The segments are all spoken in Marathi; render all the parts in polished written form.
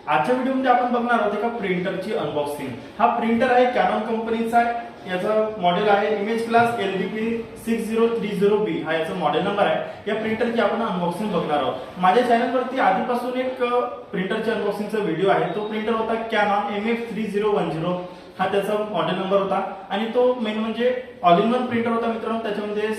आजच्या व्हिडिओमध्ये आपण बघणार आहोत एका प्रिंटरची अनबॉक्सिंग। हा प्रिंटर आहे कॅनॉन कंपनीचा आहे। याचा मॉडेल आहे इमेज क्लास LDP 6030B हा याचा मॉडेल नंबर आहे। या प्रिंटरची आपण अनबॉक्सिंग बघणार आहोत। माझ्या चॅनलवरती आधीपासून एक प्रिंटरची अनबॉक्सिंगचा व्हिडिओ आहे। तो प्रिंटर होता कॅनॉन MF3010 हा त्याचा मॉडेल नंबर होता आणि तो मेन म्हणजे ऑल इन वन प्रिंटर होता मित्रांनो। त्याच्यामध्ये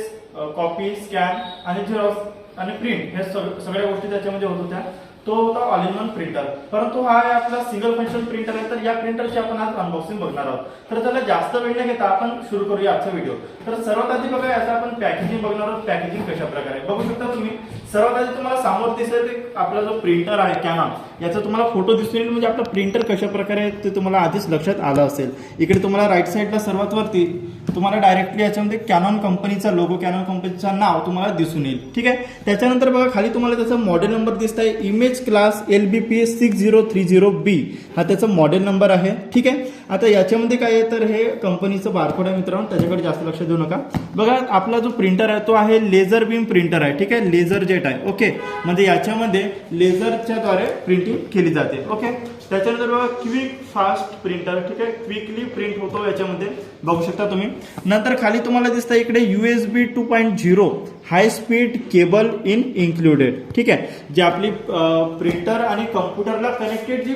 कॉपी, स्कॅन आणि झेरॉक्स आणि प्रिंट हे सगळ्या गोष्टी त्याच्यामध्ये होत होत्या। तो होता ऑल इन वन प्रिंटर, परंतु हा आहे आपला सिंगल फंक्शन प्रिंटर आहे। तर या प्रिंटरची आपण आज अनबॉक्सिंग बघणार आहोत। तर त्याला जास्त वेळ न घेता आपण सुरू करूया आजचा व्हिडिओ। तर सर्वात आधी बघा याचा आपण पॅकेजिंग बघणार आहोत। पॅकेजिंग कशा प्रकारे बघू शकता तुम्ही। सर्वात आधी तुम्हाला समोर दिसेल ते आपला जो प्रिंटर आहे कॅनॉन याचा तुम्हाला फोटो दिसेल, म्हणजे आपला प्रिंटर कशा प्रकारे आहे ते तुम्हाला आधीच लक्षात आलं असेल। इकडे तुम्हाला राईट साईडला सर्वात वरती तुम्हाला डायरेक्टली याच्यामध्ये कॅनॉन कंपनीचा लोगो, कॅनॉन कंपनीचा नाव तुम्हाला दिसून येईल। ठीक आहे, त्याच्यानंतर बघा खाली तुम्हाला त्याचा मॉडेल नंबर दिसत आहे इमेज क्लास LBP 6030B हा त्याचा मॉडेल नंबर आहे। ठीक आहे, आता याच्यामध्ये काय आहे तर हे कंपनीचं बारकोड आहे मित्रांनो, त्याच्याकडे जास्त लक्ष देऊ नका। बघा आपला जो प्रिंटर आहे तो आहे लेझर बीम प्रिंटर आहे। ठीक आहे, लेझर जेट आहे। ओके, म्हणजे याच्यामध्ये लेझरच्या द्वारे प्रिंटिंग केली जाते। ओके, त्याच्यानंतर बघा क्विक फास्ट प्रिंटर। ठीक आहे, क्विकली प्रिंट होतो याच्यामध्ये बघू शकता तुम्ही। नंतर खाली तुम्हाला दिसतं इकडे USB 2.0 high speed cable in included. ठीक आहे, जी आपली प्रिंटर आणि कम्प्युटरला कनेक्टेड जी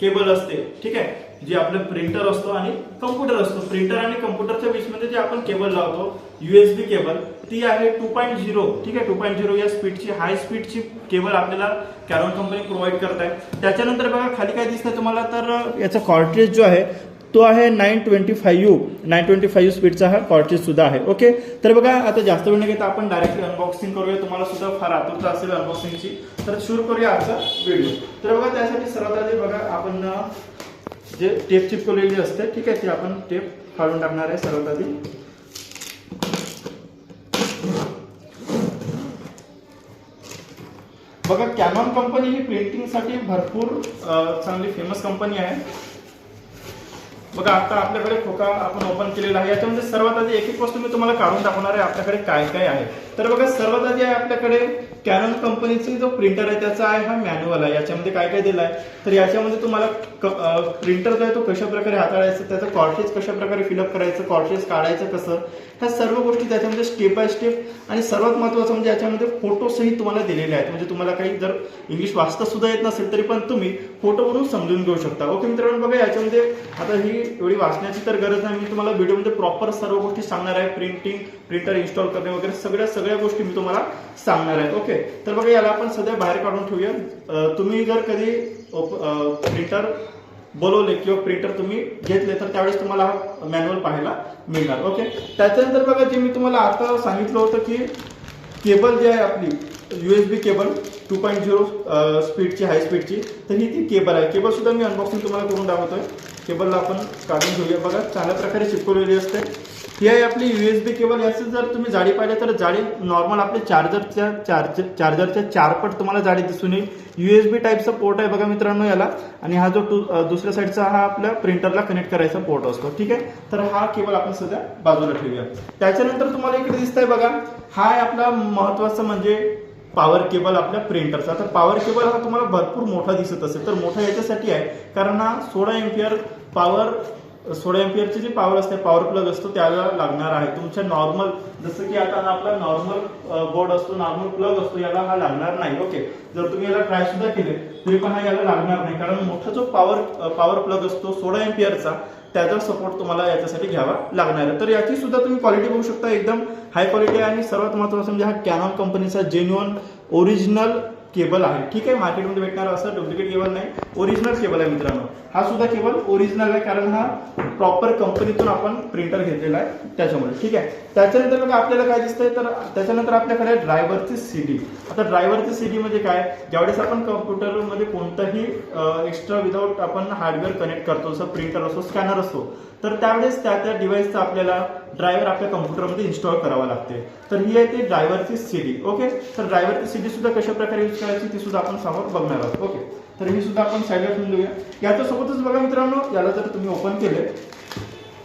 केबल असते। ठीक आहे, जी आपलं प्रिंटर असतो आणि कम्प्युटर असतो, प्रिंटर आणि कम्प्युटरच्या बीचमध्ये जे आपण केबल लावतो USB केबल ती आहे 2.0। ठीक आहे, 2.0 या स्पीडची हाय स्पीडची केबल आपल्याला कॅनॉन कंपनी प्रोव्हाइड करत आहे। त्याच्यानंतर बघा खाली काय दिसतंय तुम्हाला तर याचा कार्ट्रिज जो आहे तो आहे 925 स्पीडचा हा कार्ट्रिज सुद्धा आहे। ओके, तर बघा आता जास्त वेळ न घेता आपण डायरेक्टली अनबॉक्सिंग करूया। तुम्हाला सुद्धा फार आतुरता असेल अनबॉक्सिंगची, तर सुरू करूया आजचा व्हिडिओ। तर बघा त्यासाठी सर्वात आधी बघा आपण जे टेप चिपकवलेली असते, ठीक आहे, ती आपण टेप काढून टाकणार आहे सर्वात आधी। बघा कॅनॉन कंपनी ही प्रिंटिंगसाठी भरपूर चांगली फेमस कंपनी आहे। बघा आता आपल्याकडे खोका आपण ओपन केलेला आहे। याच्यामध्ये सर्वात आधी एक एक वस्तू मी तुम्हाला काढून दाखवणार आहे आपल्याकडे काय काय आहे। तर बघा सर्वात आधी आहे आपल्याकडे कॅनॉन कंपनीची जो प्रिंटर आहे त्याचा आहे हा मॅन्युअल आहे। याच्यामध्ये काय काय दिलं आहे तर याच्यामध्ये तुम्हाला प्रिंटर जो आहे तो कशा प्रकारे हाताळायचं, त्याचं कार्ट्रिज कशा प्रकारे फिलअप करायचं, कार्ट्रिज काढायचं कसं, ह्या सर्व गोष्टी त्याच्यामध्ये स्टेप बाय स्टेप आणि सर्वात महत्त्वाचं म्हणजे याच्यामध्ये फोटो सहित तुम्हाला दिलेले आहेत। म्हणजे तुम्हाला काही जर इंग्लिश वाचता सुद्धा येत नसेल तरी पण तुम्ही फोटोवरून समजून घेऊ शकता। ओके मित्रांनो, बघा याच्यामध्ये आता ही एवढी वाचण्याची तर गरज नाही, मी तुम्हाला व्हिडिओमध्ये प्रॉपर सर्व गोष्टी सांगणार आहे। प्रिंटर इन्स्टॉल करणे वगैरे सगळ्या गोष्टी मी तुम्हाला सांगणार आहे। ओके, तर बघा याला आपण सध्या बाहेर काढून ठेवूया। तुम्ही जर कधी प्रिंटर बोलवले किंवा प्रिंटर तुम्ही घेतले तर त्यावेळेस तुम्हाला हा मॅन्युअल पाहायला मिळणार। ओके, त्याच्यानंतर बघा जे मी तुम्हाला आता सांगितलं होतं की केबल जी आहे आपली USB केबल 2.0 स्पीडची हाय स्पीडची, तर ही ती केबल आहे। केबल सुद्धा मी अनबॉक्सिंग तुम्हाला करून दाखवतोय। केबलला आपण काढून घेऊया। बघा चांगल्या प्रकारे चिपकवलेली असते। ही आहे आपली USB केबल। याची जर तुम्ही जाडी पाहिली तर जाडी नॉर्मल आपले चार्जरच्या 4 पट तुम्हाला जाडी दिसून येईल। USB टाईपचा पोर्ट आहे बघा मित्रांनो याला, आणि हा जो दुसऱ्या साईडचा हा आपल्या प्रिंटरला कनेक्ट करायचा पोर्ट असतो। ठीक आहे, तर हा केबल आपण सध्या बाजूला ठेवूया। त्याच्यानंतर तुम्हाला इकडे दिसतंय बघा हा आहे आपला महत्त्वाचा म्हणजे पॉवर केबल आपल्या प्रिंटरचा। तर पॉवर केबल हा तुम्हाला भरपूर मोठा दिसत असेल तर मोठा याच्यासाठी आहे कारण हा 16 एम्पियर ची जी पॉवर असते, पॉवर प्लग असतो त्याला लागणार आहे। तुमच्या नॉर्मल जसं की आता हा आपला नॉर्मल बोर्ड असतो, नॉर्मल प्लग असतो, याला हा लागणार नाही। ओके, जर तुम्ही याला ट्राय सुद्धा केले तरी पण हा याला लागणार नाही, कारण मोठा जो पॉवर प्लग असतो 16 एम्पियरचा त्याचा सपोर्ट तुम्हाला याच्यासाठी घ्यावा लागणार आहे। तर याची सुद्धा तुम्ही क्वालिटी बघू शकता, एकदम हाय क्वालिटी आहे। आणि सर्वात महत्त्वाचं म्हणजे हा कॅनॉन कंपनीचा जेन्युइन ओरिजिनल केबल आहे। ठीक आहे, मार्केटमध्ये भेटणार असं डुप्लिकेट केबल नाही, ओरिजिनल केबल आहे मित्रांनो। हा सुद्धा केबल ओरिजिनल आहे कारण हा प्रॉपर कंपनीतून आपण प्रिंटर घेतलेला आहे त्याच्यामुळे। ठीक आहे, त्याच्यानंतर बघा आपल्याला काय दिसतंय तर त्याच्यानंतर आपल्याकडे ड्रायव्हरची CD। आता ड्रायव्हरची CD म्हणजे काय, ज्यावेळेस आपण कम्प्युटरमध्ये कोणताही एक्स्ट्रा विदाउट आपण हार्डवेअर कनेक्ट करतो, जसं प्रिंटर असो, स्कॅनर असतो, तर त्यावेळेस त्या डिव्हाइसचा आपल्याला ड्रायव्हर आपल्या कम्प्युटरमध्ये इन्स्टॉल करावा लागते। तर ही आहे ती ड्रायव्हरची CD। ओके, तर ड्रायव्हरची CD सुद्धा कशा प्रकारे यूज करायची ती सुद्धा आपण समोर बघणार आहोत। ओके, तर ही सुद्धा आपण साईडला ठेवून देऊया। याच्यासोबतच बघा मित्रांनो याला जर तुम्ही ओपन केले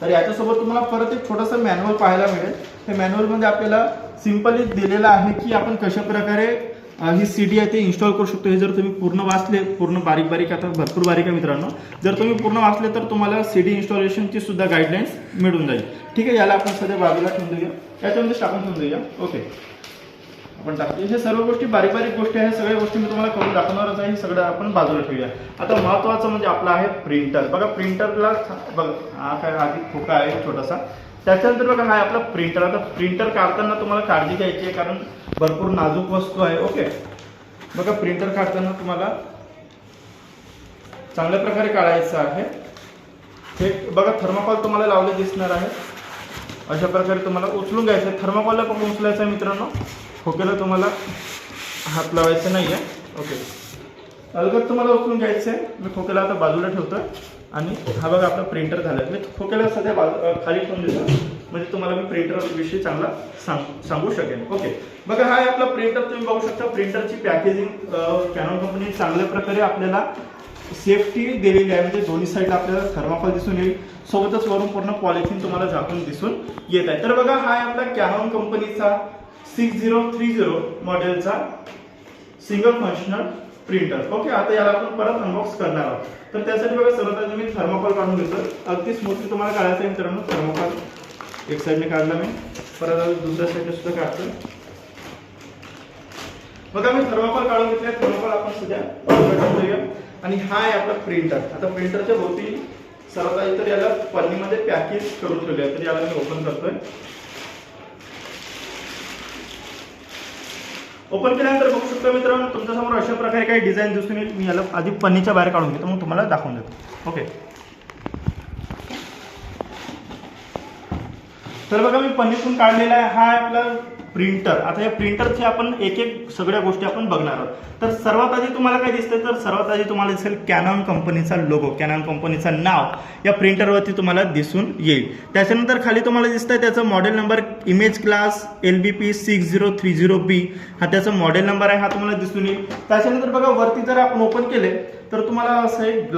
तर याच्यासोबत तुम्हाला परत एक छोटासा मॅन्युअल पाहायला मिळेल। त्या मॅन्युअलमध्ये आपल्याला सिंपली दिलेलं आहे की आपण कशा प्रकारे ही CD आहे ते इन्स्टॉल करू शकतो. हे जर तुम्ही पूर्ण वाचले, पूर्ण बारीक बारीक, आता भरपूर बारीक आहे मित्रांनो, जर तुम्ही पूर्ण वाचले तर तुम्हाला CD इन्स्टॉलेशनची सुद्धा गाईडलाईन्स मिळून जाईल. ठीक आहे, याला आपण सध्या बाजूला ठेवून देऊया, याच्यामध्ये टाकून ठेवून देऊया. ओके, आपण टाकतो. हे सर्व गोष्टी बारीक बारीक गोष्टी आहेत, सगळ्या गोष्टी मी तुम्हाला करून दाखवणारच आहे. सगळं आपण बाजूला ठेवूया. आता महत्त्वाचं म्हणजे आपला आहे प्रिंटर. बघा प्रिंटरला बघा, हा काय आधी खोका आहे छोटासा, त्याच्यानंतर बघा हा आपला प्रिंटर. आता प्रिंटर काढताना तुम्हाला काळजी घ्यायची आहे, कारण भरपूर नाजूक वस्तू आहे. ओके, बघा प्रिंटर काढताना तुम्हाला चांगल्या प्रकारे काढायचं आहे. हे बघा थर्माकोल तुम्हाला लावले दिसणार आहे. अशा प्रकारे तुम्हाला उचलून घ्यायचं आहे. थर्माकोलला पण उचलायचं आहे मित्रांनो, खोक्याला तुम्हाला हात लावायचा नाही आहे. ओके, अलगद तुम्हाला उचलून घ्यायचं आहे. मी खोक्याला आता बाजूला ठेवतोय आणि हा बघा आपला प्रिंटर झाला. मी खोक्याला सध्या खाली ठेवून देतो, म्हणजे तुम्हाला मी प्रिंटर विषयी चांगला सांगू शकेन. ओके, बघा हा आहे आपला प्रिंटर. तुम्ही बघू शकता प्रिंटरची पॅकेजिंग कॅनॉन कंपनी चांगल्या प्रकारे आपल्याला सेफ्टी दिलेली आहे. म्हणजे दोन्ही साईडला आपल्याला थर्माकोल दिसून येईल, सोबतच वरून पूर्ण पॉलिथिन तुम्हाला झाकून दिसून येत आहे. तर बघा हा आहे आपला कॅनॉन कंपनीचा 6030 मॉडेलचा सिंगल फंक्शनल प्रिंटर. ओके, आता याला आपण परत अनबॉक्स करणार आहोत. तर त्यासाठी बघा सर्वप्रथम मी थर्माकोल काढून घेतो. अगदी स्मूथली तुम्हाला काढायचं आहे मित्रांनो. थर्माकोल एक साईडने काढला मी, परत दुसऱ्या साईडने सुद्धा काढतो. बघा मी थर्माकोल काढून घेतले. थर्माकोल आपण सध्या ठेवूया आणि हा आहे आपला प्रिंटर. आता प्रिंटरच्या भोवती सर्वात आधी तर याला पन्नीमध्ये पॅकेज करून ठेवले आहे. तर याला मी ओपन करतोय. ओपन केल्यानंतर बघू शकता मित्रांनो तुमच्यासमोर अशा प्रकारे काही डिझाईन दिसून येईल. मी याला आधी पन्नीच्या बाहेर काढून घेतो, मग तुम्हाला दाखवून देतो. ओके, तर बघा मी पन्नीतून काढलेला आहे. हा आहे आपला प्रिंटर. आता या प्रिंटरचे आपण एक एक सगळ्या गोष्टी आपण बघणार आहोत. तर सर्वात आधी तुम्हाला काय दिसतंय, तर सर्वात आधी तुम्हाला दिसेल कॅनॉन कंपनीचा लोगो, कॅनॉन कंपनीचं नाव या प्रिंटरवरती तुम्हाला दिसून येईल. त्याच्यानंतर खाली तुम्हाला दिसतंय त्याचा model number image class LBP 6030B हा त्याचा मॉडेल नंबर आहे, हा तुम्हाला दिसून येईल. त्याच्यानंतर बघा वरती जर आपण ओपन केले तर तुम्हाला असं एक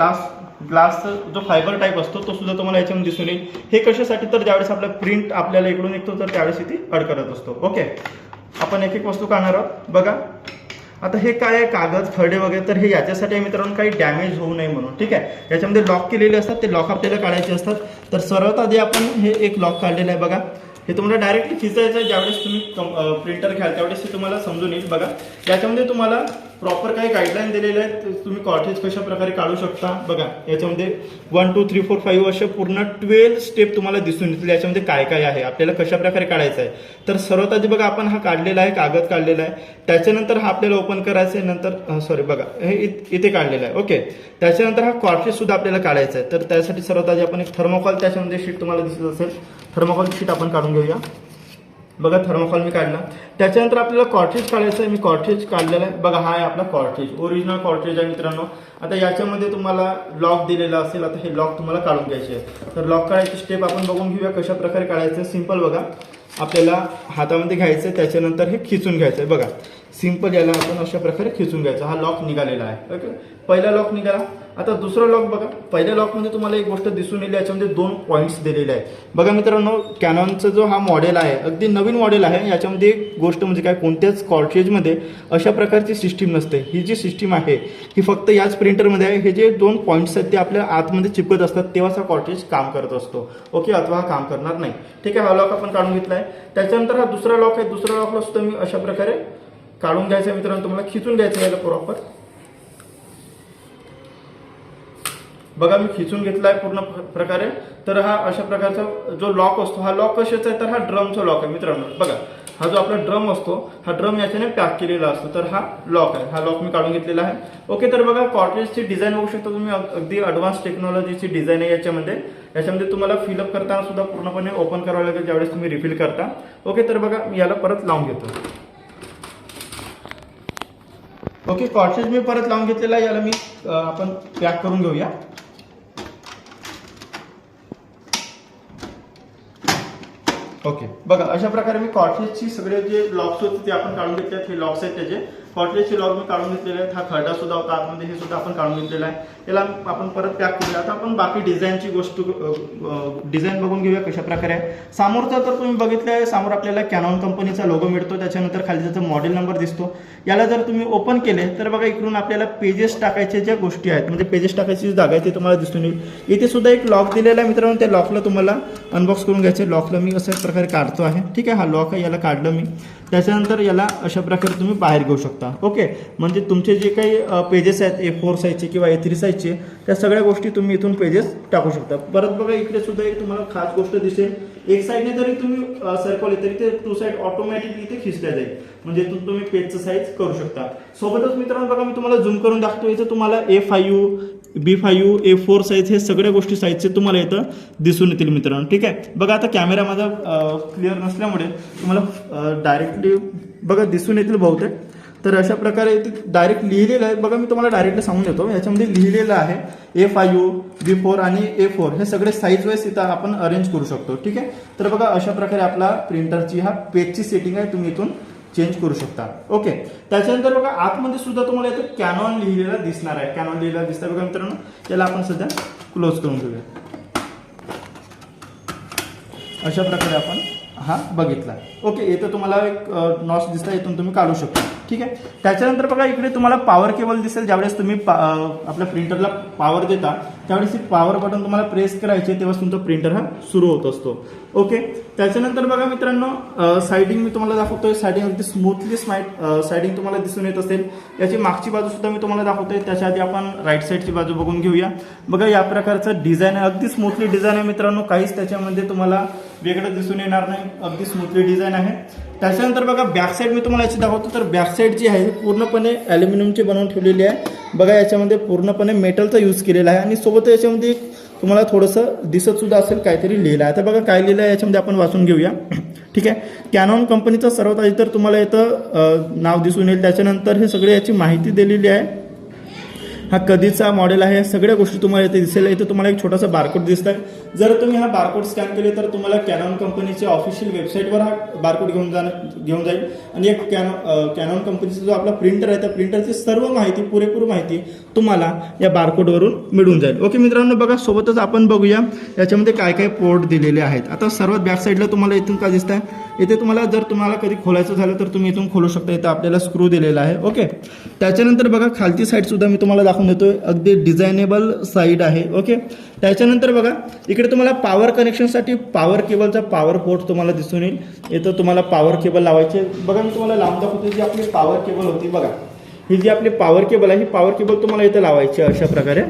ग्लासचा जो फायबर टाईप असतो तो सुद्धा तुम्हाला याच्यामध्ये दिसून येईल. हे कशासाठी, तर ज्यावेळेस आपला प्रिंट आपल्याला इकडून निघतो तर त्यावेळेस इथे अडकत असतो. ओके, आपण एक एक वस्तू काढणार आहोत. बघा आता हे काय आहे, कागद खरडे वगैरे, तर हे याच्यासाठी मित्रांनो काही डॅमेज होऊ नये म्हणून. ठीक आहे, याच्यामध्ये लॉक केलेले असतात, ते लॉक आपल्याला काढायचे असतात. तर सर्वात आधी आपण हे एक लॉक काढलेलं आहे. बघा हे तुम्हाला डायरेक्टली खिचायचं आहे. ज्यावेळेस तुम्ही प्रिंटर घ्याल त्यावेळेस ते तुम्हाला समजून येईल. बघा याच्यामध्ये तुम्हाला प्रॉपर काही गाईडलाईन दिलेले आहेत. तुम्ही कॉर्टेज कशा प्रकारे काढू शकता. बघा याच्यामध्ये 1 2 3 4 5 असे पूर्ण 12 स्टेप तुम्हाला दिसून येतील. याच्यामध्ये काय काय आहे, आपल्याला कशा प्रकारे काढायचं आहे. तर सर्वात आधी बघा आपण हा काढलेला आहे, कागद काढलेला आहे. त्याच्यानंतर हा आपल्याला ओपन करायचं आहे. नंतर बघा हे इथे काढलेलं आहे. ओके, त्याच्यानंतर हा कॉर्टेज सुद्धा आपल्याला काढायचा आहे. तर त्यासाठी सर्वात आधी आपण एक थर्मोकॉल, त्याच्यामध्ये शीट तुम्हाला दिसत असेल, थर्मोकॉल शीट आपण काढून घेऊया. बघा थर्मोकॉल मी काढला. त्याच्यानंतर आपल्याला कॉर्टेज काढायचं आहे. मी कॉर्टेज काढलेला आहे. बघा हा आहे आपला कॉर्टेज, ओरिजिनल कॉर्टेज आहे मित्रांनो. आता याच्यामध्ये तुम्हाला लॉक दिलेला असेल. आता हे लॉक तुम्हाला काढून घ्यायचे आहे. तर लॉक काढायची स्टेप आपण बघून घेऊया कशा प्रकारे काढायचं. सिंपल बघा, आपल्याला हातामध्ये घ्यायचं आहे, त्याच्यानंतर हे खिचून घ्यायचं आहे. बघा सिंपल याला आपण अशा प्रकारे खिचून घ्यायचं. हा लॉक निघालेला आहे. ओके, पहिला लॉक निघाला. आता दुसरा लॉक बघा. पहिल्या लॉकमध्ये तुम्हाला एक गोष्ट दिसून येईल, याच्यामध्ये 2 पॉईंट्स दिलेले आहेत. बघा मित्रांनो कॅनॉनचा जो हा मॉडेल आहे अगदी नवीन मॉडेल आहे. याच्यामध्ये एक गोष्ट म्हणजे काय, कोणत्याच कॉर्टेजमध्ये अशा प्रकारची सिस्टीम नसते. ही जी सिस्टीम आहे ही फक्त याच प्रिंटरमध्ये आहे. हे जे 2 पॉईंट्स आहेत ते आपल्या आतमध्ये चिपकत असतात, तेव्हाच हा कॉर्टेज काम करत असतो. ओके, अथवा हा काम करणार नाही. ठीक आहे, हा लॉक आपण काढून घेतला आहे. त्याच्यानंतर हा दुसरा लॉक आहे. दुसरा लॉकला सुद्धा मी अशा प्रकारे काढून घ्यायचं आहे मित्रांनो. तुम्हाला खिचून घ्यायचं आहे प्रॉपर. बघा मी खिचून घेतला आहे पूर्ण प्रकारे. तर हा अशा प्रकारचा जो लॉक असतो, हा लॉक कशाचा आहे, तर हा ड्रमचा लॉक आहे मित्रांनो. बघा हा जो आपला ड्रम असतो, हा ड्रम याच्याने पॅक केलेला असतो. तर हा लॉक आहे. हा लॉक मी काढून घेतलेला आहे. ओके, तर बघा कॉर्टेजची डिझाईन बघू शकता तुम्ही. अगदी ॲडव्हान्स टेक्नॉलॉजीची डिझाईन आहे याच्यामध्ये तुम्हाला फिलअप करताना सुद्धा पूर्णपणे ओपन करावं लागेल ज्यावेळेस तुम्ही रिफिल करता. ओके, तर बघा मी याला परत लावून घेतो. ओके, कॉर्टेज मी परत लावून घेतलेला आहे. याला मी आपण पॅक करून घेऊया. ओके, बघा अशा प्रकारे मी कॉर्टेजची सगळे जे लॉक्स होते ते आपण काढून घेतले. हे लॉक्स आहेत त्याचे. कॉटलेजचे लॉक मी काढून घेतलेले आहेत. हा खरडा सुद्धा होता आतमध्ये, हे सुद्धा आपण काढून घेतलेला आहे. याला आपण परत पॅक करूया. आता आपण बाकी डिझाईनची गोष्ट डिझाईन बघून घेऊया कशा प्रकारे आहे. समोरचा तर तुम्ही बघितलं आहे, समोर आपल्याला कॅनॉन कंपनीचा लोगो मिळतो, त्याच्यानंतर खाली त्याचा मॉडेल नंबर दिसतो. याला जर तुम्ही ओपन केले तर बघा इकडून आपल्याला पेजेस टाकायचे ज्या गोष्टी आहेत, म्हणजे पेजेस टाकायची जागा आहे ते तुम्हाला दिसून येईल. इथे सुद्धा एक लॉक दिलेला आहे मित्रांनो, त्या लॉकला तुम्हाला अनबॉक्स करून घ्यायचे. लॉकला मी अशा प्रकारे काढतो आहे. ठीक आहे, हा लॉक आहे, याला काढलं मी. त्याच्यानंतर याला अशा प्रकारे तुम्ही बाहेर घेऊ शकता. ओके, म्हणजे तुमचे जे काही पेजेस आहेत A4 साईजचे किंवा A3 साईजचे, त्या सगळ्या गोष्टी तुम्ही इथून पेजेस टाकू शकता. परत बघा इकडे सुद्धा एक तुम्हाला खास गोष्ट दिसेल, एक साईडने जरी तुम्ही सरकवले तरी ते टू साईड ऑटोमॅटिकली इथे खिचल्या जाईल, म्हणजे इथून तुम्ही पेजचं साईज करू शकता. सोबतच मित्रांनो बघा मी तुम्हाला झूम करून दाखवतो. इथे तुम्हाला A5, B5, A4 साईज हे सगळ्या गोष्टी साईजचे तुम्हाला इथं दिसून येतील मित्रांनो. ठीक आहे, बघा आता कॅमेरा माझा क्लिअर नसल्यामुळे तुम्हाला डायरेक्टली बघा दिसून येतील बहुतेक. तर अशा प्रकारे इथे डायरेक्ट लिहिलेलं आहे. बघा मी तुम्हाला डायरेक्टली सांगून देतो, याच्यामध्ये लिहिलेलं आहे A5, B4 आणि A4 हे सगळे साईज वाईज इथं आपण अरेंज करू शकतो. ठीक आहे, तर बघा अशा प्रकारे आपला प्रिंटरची हा पेजची सेटिंग आहे, तुम्ही इथून चेंज करू शकता. ओके, त्याच्यानंतर बघा आतमध्ये सुद्धा तुम्हाला इथं कॅनॉन लिहिलेला दिसणार आहे. कॅनॉन लिहिलेला दिसतं बघा मित्रांनो. त्याला आपण सध्या क्लोज करून घेऊया. अशा प्रकारे आपण हा बघितला. ओके, इथं तुम्हाला एक नॉच दिसतं, इथून तुम्ही काढू शकता. ठीक आहे, त्याच्यानंतर बघा इकडे तुम्हाला पॉवर केबल दिसेल. ज्यावेळेस तुम्ही आपल्या प्रिंटरला पॉवर देता त्यावेळेस ही पॉवर बटन तुम्हाला प्रेस करायचे, तेव्हा तुमचा प्रिंटर हा सुरू होत असतो. ओके, त्याच्यानंतर बघा मित्रांनो साइडिंग मी तुम्हाला दाखवतोय. साइडिंग अगदी स्मूथली साइडिंग तुम्हाला दिसून येत असेल. याची मागची बाजू सुद्धा मी तुम्हाला दाखवतोय. त्याच्या आधी आपण राईट साईडची बाजू बघून घेऊया. बघा या प्रकारचं डिझाईन आहे, अगदी स्मूथली डिझाईन आहे मित्रांनो. काहीच त्याच्यामध्ये तुम्हाला वेगळं दिसून येणार नाही, अगदी स्मूथली डिझाईन आहे. त्याच्यानंतर बघा बॅक साईड मी तुम्हाला याची दाखवतो. तर बॅक साईड जी आहे पूर्णपणे ॲल्युमिनियमची बनवून ठेवलेली आहे. बघा याच्यामध्ये पूर्णपणे मेटलचा यूज केलेला आहे आणि सोबत याच्यामध्ये तुम्हाला थोडंसं दिसत सुद्धा असेल काहीतरी लिहिलं आहे. आता बघा काय लिहिलं आहे याच्यामध्ये आपण वाचून घेऊया. ठीक आहे, कॅनॉन कंपनीचं सर्वात आधी तर तुम्हाला इथं नाव दिसून येईल. त्याच्यानंतर हे सगळे याची माहिती दिलेली आहे. हा कधीचा मॉडेल आहे, सगळ्या गोष्टी तुम्हाला इथे दिसेल. इथे तुम्हाला एक छोटासा बारकोड दिसत आहे. जर तुम्ही हा बारकोड स्कॅन केले तर तुम्हाला कॅनॉन कंपनीच्या ऑफिशियल वेबसाईटवर हा बारकोड घेऊन जाईल आणि एक कॅनॉन कंपनीचा जो आपला प्रिंटर आहे त्या प्रिंटरची सर्व माहिती, पुरेपूर माहिती तुम्हाला या बारकोडवरून मिळून जाईल. ओके मित्रांनो, बघा सोबतच आपण बघूया याच्यामध्ये काय काय पोर्ट दिलेले आहेत. आता सर्वात बॅक साईडला तुम्हाला इथून काय दिसत आहे, इथे तुम्हाला जर तुम्हाला कधी खोलायचं झालं तर तुम्ही इथून खोलू शकता. इथं आपल्याला स्क्रू दिलेला आहे. ओके, त्याच्यानंतर बघा खालची साईड सुद्धा मी तुम्हाला दाखवून देतोय, अगदी डिझायनेबल साईड आहे. ओके, त्याच्यानंतर बघा इकडे तुम्हाला पॉवर कनेक्शनसाठी पॉवर केबलचा पॉवर पोर्ट तुम्हाला दिसून येईल. इथं तुम्हाला पॉवर केबल लावायचे. बघा मी तुम्हाला लावून दाखवतो. जी आपली पॉवर केबल होती बघा, ही जी आपली पॉवर केबल आहे, ही पॉवर केबल तुम्हाला इथं लावायची अशा प्रकारे.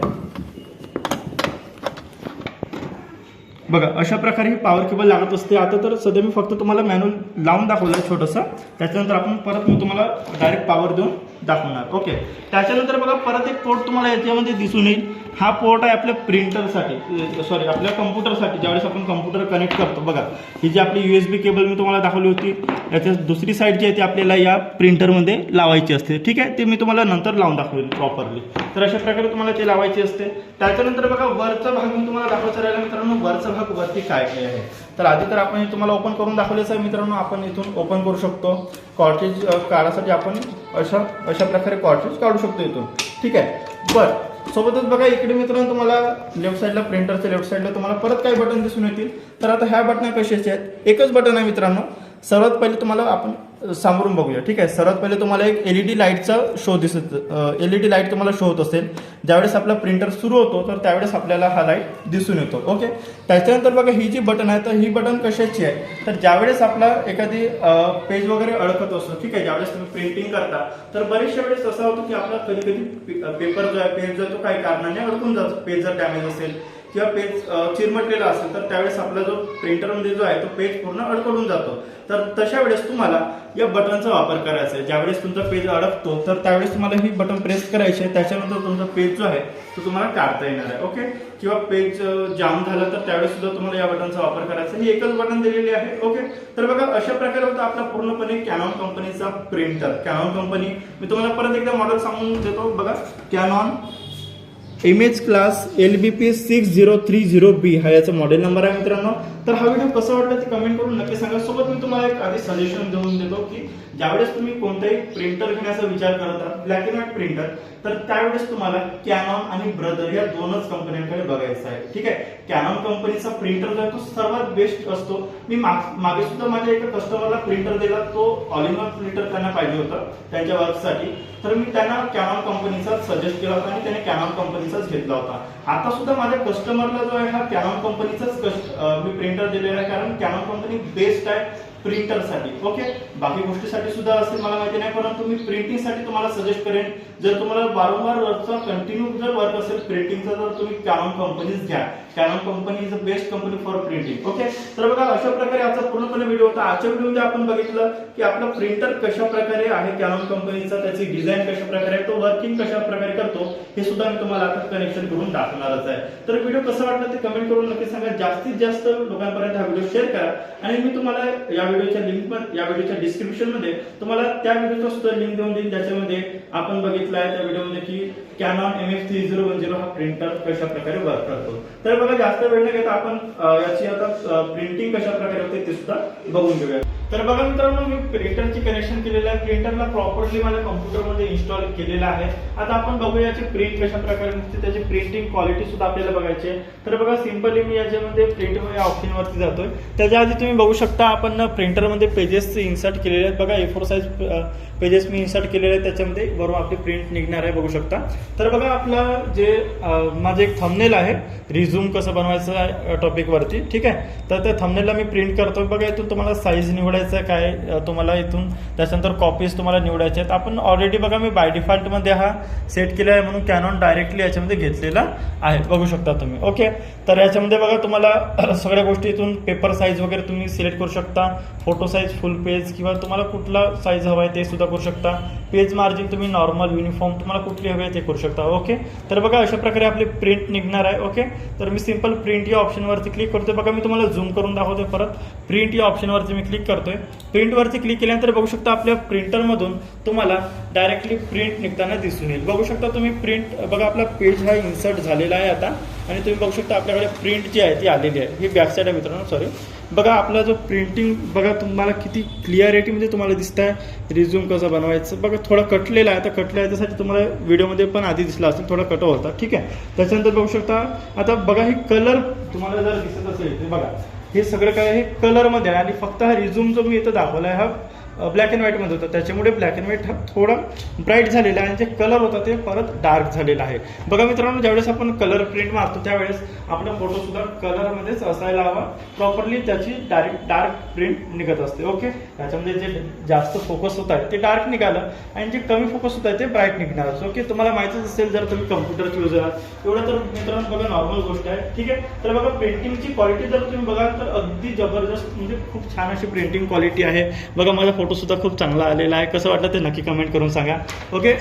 बघा अशा प्रकारे ही पॉवर केबल लागत असते. आता तर सध्या मी फक्त तुम्हाला मॅन्युअल लावून दाखवलं आहे छोटंसं. त्याच्यानंतर आपण परत मी तुम्हाला डायरेक्ट पॉवर देऊन दाखवणार. ओके, त्याच्यानंतर बघा परत एक पोर्ट तुम्हाला याच्यामध्ये दिसून येईल. हा पोर्ट आहे आपल्या प्रिंटरसाठी, सॉरी आपल्या कम्प्युटरसाठी. ज्यावेळेस आपण कम्प्युटर कनेक्ट करतो बघा, ही जी आपली USB केबल मी तुम्हाला दाखवली होती, याच्या दुसरी साईड जी आहे ती आपल्याला या प्रिंटरमध्ये लावायची असते. ठीक आहे, ते मी तुम्हाला नंतर लावून दाखवेल प्रॉपरली. तर अशा प्रकारे तुम्हाला ते लावायची असते. त्याच्यानंतर बघा वरचा भाग मी तुम्हाला दाखवायचा राहिला मित्रांनो. वरचा भाग वरती काय काय आहे, तर आधी तर आपण हे तुम्हाला ओपन करून दाखवलेच आहे मित्रांनो. आपण इथून ओपन करू शकतो. कॉर्टेज काढासाठी आपण अशा प्रकारे कॉर्टेज काढू शकतो इथून. ठीक आहे, बरं सोबतच बघा इकडे मित्रांनो तुम्हाला लेफ्ट साईडला, प्रिंटरच्या लेफ्ट साईडला तुम्हाला परत काही बटन दिसून येतील. तर आता ह्या बटन कशाचे आहेत, एकच बटन आहे मित्रांनो. सर्वात पहिले तुम्हाला आपण सामोरून बघूया. ठीक आहे, सर्वात पहिले तुम्हाला एक LED लाईटचा शो दिसत, LED लाईट तुम्हाला शो होत असेल. ज्यावेळेस आपला प्रिंटर सुरू होतो तर त्यावेळेस आपल्याला हा लाईट दिसून येतो. ओके, त्याच्यानंतर बघा ही जी बटन आहे, तर ही बटन कशाची आहे, तर ज्यावेळेस आपला एखादी पेज वगैरे अडकत असतो. ठीक आहे, ज्यावेळेस तुम्ही प्रिंटिंग करता तर बरेचशा वेळेस असं होतं की आपला कधी कधी पेपर जो आहे, पेज जो आहे तो काही कारणाने अडकून जातो. पेज जर डॅमेज असेल किंवा पेज चिरमटलेला असेल तर त्यावेळेस आपला जो प्रिंटरमध्ये जो आहे तो पेज पूर्ण अडकळून जातो. तर तशा वेळेस तुम्हाला या बटनचा वापर करायचा आहे. ज्यावेळेस तुमचा पेज अडकतो तर त्यावेळेस तुम्हाला ही बटन प्रेस करायची आहे. त्याच्यानंतर तुमचा पेज जो आहे तो तुम्हाला काढता येणार आहे. ओके, किंवा पेज जाम झालं तर त्यावेळेस सुद्धा तुम्हाला या बटनचा वापर करायचा. ही एकच बटन दिलेली आहे. ओके, तर बघा अशा प्रकारे होता आपला पूर्णपणे कॅनॉन कंपनीचा प्रिंटर. कॅनॉन कंपनी, मी तुम्हाला परत एकदा मॉडेल सांगून देतो. बघा Canon image class LBP 6030B हा याचा मॉडेल नंबर आहे मित्रांनो. तर हा व्हिडिओ कसा वाटला ते कमेंट करून नक्की सांगा. सोबत मी तुम्हाला एक आधी सजेशन देऊन देतो की ज्यावेळेस तुम्ही कोणताही प्रिंटर घेण्याचा विचार करत आहात, ब्लॅक अँड व्हाईट प्रिंटर, तर त्यावेळेस तुम्हाला कॅनॉन आणि ब्रदर या दोनच कंपन्यांकडे बघायचं आहे. ठीक आहे, कॅनॉन कंपनीचा प्रिंटर जो आहे तो सर्वात बेस्ट असतो. मी मागे सुद्धा माझ्या एका कस्टमरला प्रिंटर दिला, तो ऑल इन वन प्रिंटर त्यांना पाहिजे होता त्यांच्या वर्कसाठी, तर मी त्यांना कॅनॉन कंपनीचा सजेस्ट केला होता आणि त्याने कॅनॉन कंपनीचाच घेतला होता. आता सुद्धा माझ्या कस्टमरला जो आहे हा कॅनॉन कंपनीचाच मी प्रिंटर दिलेला आहे, कारण कॅनॉन कंपनी बेस्ट आहे प्रिंटरसाठी. ओके, बाकी गोष्टीसाठी सुद्धा असेल मला माहिती नाही, परंतु मी प्रिंटिंगसाठी तुम्हाला सजेस्ट करेन. जर तुम्हाला वारंवार वर्कचा कंटिन्यू जर वर्क असेल प्रिंटिंगचा, तर तुम्ही कॅनॉन कंपनीच घ्या. Canon company is a best company for printing. Okay, तर बघा अशा प्रकारे आजचा पूर्णपणे व्हिडिओ होता. आजच्या व्हिडिओमध्ये आपण बघितलं की आपला प्रिंटर कशा प्रकारे आहे कॅनॉन कंपनीचा, त्याची डिझाईन कशा प्रकारे आहे, तो वर्किंग कशा प्रकारे करतो हे सुद्धा मी तुम्हाला आता कनेक्शन करून दाखवणारच आहे. तर व्हिडिओ कसा वाटला ते कमेंट करून नक्की सांगा. जास्तीत जास्त लोकांपर्यंत हा व्हिडिओ शेअर करा आणि मी तुम्हाला या व्हिडिओच्या लिंक पण या व्हिडिओच्या डिस्क्रिप्शन मध्ये तुम्हाला त्या व्हिडिओचा सुद्धा लिंक देऊन देईन, ज्याच्यामध्ये आपण बघितलं आहे त्या व्हिडिओमध्ये की कॅनॉन MF3010 हा प्रिंटर कशा प्रकारे वर्क करतो. तर बघा जास्त वेळ न घेता आपण याची आता प्रिंटिंग कशा प्रकारे होते ते सुद्धा बघून घेऊया. तर बघा मित्रांनो, मी प्रिंटरची कनेक्शन केलेलं आहे, प्रिंटरला प्रॉपरली माझ्या कॉम्प्युटरमध्ये इन्स्टॉल केलेलं आहे. आता आपण बघूया याची प्रिंट कशा प्रकारे दिसते, त्याची प्रिंटिंग क्वालिटी सुद्धा आपल्याला बघायची आहे. तर बघा सिंपली मी याच्यामध्ये प्रिंट या ऑप्शनवरती जातोय. त्याच्या आधी तुम्ही बघू शकता आपण प्रिंटरमध्ये पेजेस इन्सर्ट केलेले आहेत. बघा A4 साईज पेजेस मी इन्सर्ट केलेले आहेत, त्याच्यामध्ये बरोबर आपली प्रिंट निघणार आहे, बघू शकता. तर बघा आपला जे माझे एक थंबनेल आहे रिझ्यूम कसं बनवायचं आहे टॉपिक वरती. ठीक आहे, तर त्या थंबनेलला मी प्रिंट करतोय. बघा इथून तुम्हाला साईज निवडायचं काय, तुम्हाला इथून त्याच्यानंतर कॉपीज तुम्हाला निवडायचे आहेत. आपण ऑलरेडी बघा मी बाय डिफॉल्ट मध्ये हा सेट केला आहे, म्हणून कॅनॉन डायरेक्टली याच्यामध्ये घेतलेला आहे, बघू शकता तुम्ही. ओके, तर याच्यामध्ये बघा तुम्हाला सगळ्या गोष्टी इथून पेपर साईज वगैरे तुम्ही सिलेक्ट करू शकता, फोटो साईज फुल पेज किंवा तुम्हाला कुठला साईज हवा आहे ते सुद्धा करू शकता. पेज मार्जिन तुम्ही नॉर्मल युनिफॉर्म तुम्हाला कुठली हवी आहे ते करू शकता. ओके, तर बघा अशा प्रकारे आपली प्रिंट निघणार आहे. ओके, तर मी सिंपल प्रिंट या ऑप्शनवरती क्लिक करतोय. बघा मी तुम्हाला झूम करून दाखवतोय. परत प्रिंट या ऑप्शनवरती मी क्लिक करतोय. प्रिंटवरती क्लिक केल्यानंतर बघू शकता आपल्या प्रिंटरमधून तुम्हाला डायरेक्टली प्रिंट निघताना दिसून येईल. बघू शकता तुम्ही प्रिंट. बघा आपला पेज हा इन्सर्ट झालेला आहे आता, आणि तुम्ही बघू शकता आपल्याकडे प्रिंट जी आहे ती आलेली आहे. ही बॅक साईड आहे मित्रांनो, सॉरी. बघा आपला जो प्रिंटिंग बघा तुम्हाला किती क्लिअरिटीमध्ये तुम्हाला दिसत आहे. रिझ्यूम कसं बनवायचं बघा, थोडा कटलेला आहे. आता कटला आहे त्यासाठी तुम्हाला व्हिडिओमध्ये पण आधी दिसला असेल, थोडा कट होता. ठीक आहे, त्याच्यानंतर बघू शकता आता बघा ही कलर तुम्हाला जर दिसत असेल ते बघा हे सगळं काय हे कलरमध्ये आहे, आणि फक्त हा रिझ्यूम जो मी इथं दाखवला आहे हा ब्लॅक अँड व्हाईटमध्ये होता, त्याच्यामुळे ब्लॅक अँड व्हाईट हा थोडा ब्राईट झालेला आहे, आणि जे कलर होता ते परत डार्क झालेला आहे. बघा मित्रांनो, ज्यावेळेस आपण कलर प्रिंट मारतो त्यावेळेस आपला फोटो सुद्धा कलरमध्येच असायला हवा, प्रॉपरली त्याची डार्क प्रिंट निघत असते. ओके, त्याच्यामध्ये जे जास्त फोकस होत आहे ते डार्क निघालं, आणि जे कमी फोकस होत आहे ते ब्राईट निघणार. ओके, तुम्हाला माहितीच असेल जर तुम्ही कम्प्युटरची यूजर आहात एवढं, तर मित्रांनो बघा नॉर्मल गोष्ट आहे. ठीक आहे, तर बघा प्रिंटिंगची क्वालिटी जर तुम्ही बघाल तर अगदी जबरदस्त, म्हणजे खूप छान अशी प्रिंटिंग क्वालिटी आहे. बघा माझा फोटो सुद्धा खूप चांगला आलेला आहे. कसं वाटलं ते नक्की कमेंट करून सांगा. ओके,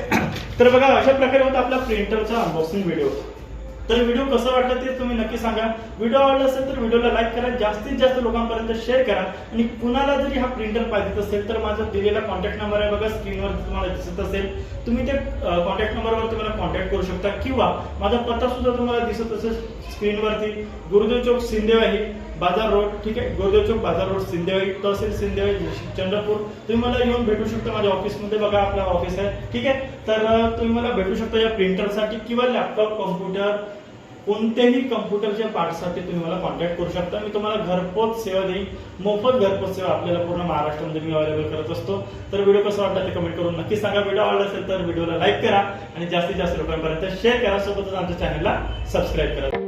तर बघा अशा प्रकारे होता आपला प्रिंटरचा अनबॉक्सिंग व्हिडिओ. तर व्हिडिओ कसं वाटलं ते तुम्ही नक्की सांगा. व्हिडिओ आवडला असेल तर व्हिडिओला लाईक करा, जास्तीत जास्त लोकांपर्यंत शेअर करा, आणि कुणाला जरी हा प्रिंटर पाहिजे असेल तर माझा दिलेला कॉन्टॅक्ट नंबर आहे बघा स्क्रीनवर तुम्हाला दिसत असेल, तुम्ही ते कॉन्टॅक्ट नंबरवरती मला कॉन्टॅक्ट करू शकता, किंवा माझा पत्ता सुद्धा तुम्हाला दिसत असेल स्क्रीनवरती, गुरुदेव चौक सिंदेवाही बाजार रोड. ठीक आहे, गुरुदेव चौक बाजार रोड सिंदेवाही, तहसील सिंदेवाही चंद्रपूर. तुम्ही मला येऊन भेटू शकता माझ्या ऑफिसमध्ये. बघा आपला ऑफिस आहे. ठीक आहे, तर तुम्ही मला भेटू शकता या प्रिंटरसाठी, किंवा लॅपटॉप कॉम्प्युटर कोणत्याही कम्प्युटरच्या पार्टसाठी तुम्ही मला कॉन्टॅक्ट करू शकता. मी तुम्हाला घरपोच सेवा देईन, मोफत घरपोच सेवा आपल्याला पूर्ण महाराष्ट्रामध्ये मी अवेलेबल करत असतो. तर व्हिडिओ कसा वाटला ते कमेंट करून नक्की सांगा. व्हिडिओ आवडला असेल तर व्हिडिओला लाईक करा, आणि जास्तीत जास्त लोकांपर्यंत शेअर करा, सोबतच आमच्या चॅनलला सबस्क्राईब करा.